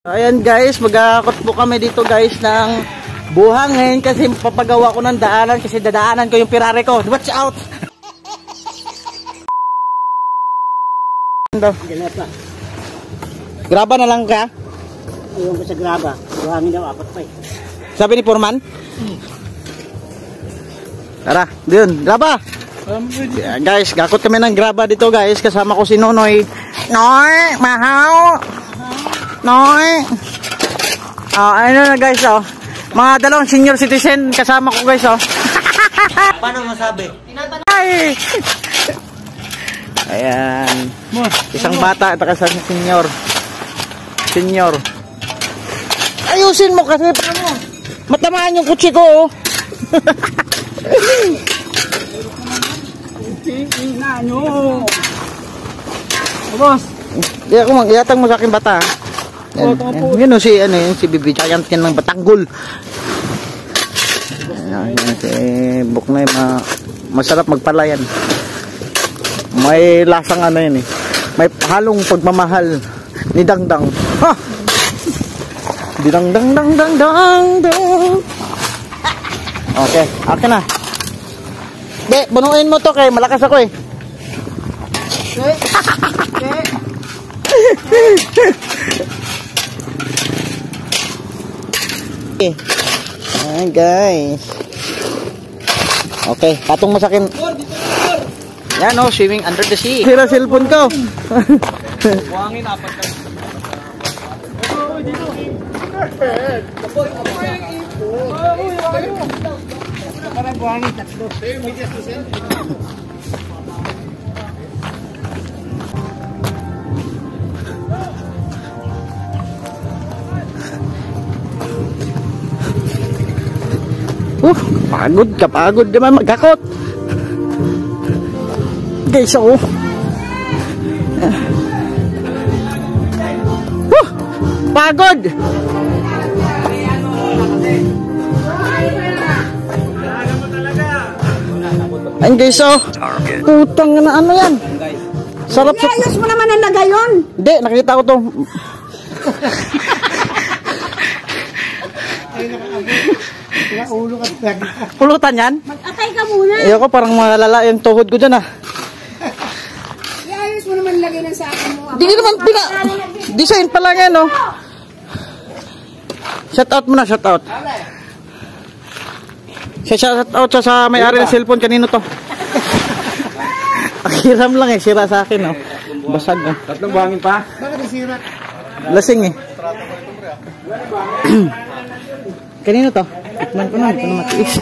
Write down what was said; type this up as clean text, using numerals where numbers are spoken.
Ayan guys, mag-aakot po kami dito guys ng buhangin kasi papagawa ko ng daanan kasi dadaanan ko yung Ferrari ko. Watch out! Graba na lang ka? Ayaw ko sa graba. Buhangin daw, apat pa eh. Sabi ni Foreman? Tara, dun, graba! Yeah, guys, gakot kami ng graba dito guys. Kasama ko si Nonoy. Noy, mahaw! Noy! Oh, ano na guys, oh. Mga dalawang senior citizen kasama ko guys, oh. Paano masabi? Ay! Ayan. Isang bata at kasama si senior. Senior. Ayusin mo kasi matamaan yung kutsi ko, oh. Ina nyo! Boss! Iatang mo sa akin bata. Yun o si Bibi Giant yan ng Batanggol. Ayan, si Buknay, masarap magpalayan. May lasang ano yun eh. May halong pagmamahal ni Dangdang. Ha! Dang dang dang dang dang dang. Okay, akin na. De, bunuin mo to kay malakas ako eh. Ayan guys. Okay, patong mo sa akin. Yan o, swimming under the sea. Sira cellphone ko. Buhangin, apat ka. Parang buhangin, tatlo. Kapagod naman magkakot. Guys, oh. Pagod. Ayun guys, oh. Putang na ano yan. Sarap sa... Ayos mo naman ang lagay yun. Hindi, nakita ko to. Pulutan yan? Mag-atay ka muna. Ayoko, parang malala yung tuhod ko dyan ah. Ayos mo naman lagay ng sa akin mo. Di naman design pa lang yan, oh. Shout out muna, shout out. Shout out sa may-ari ng cellphone, kanino to? Ang hiram lang eh, sira sa akin, oh. Basag, oh. Tatlong buhangin pa? Bakit nasira? Lasing eh. Kanino to? Tikman ko na, ito na matiis.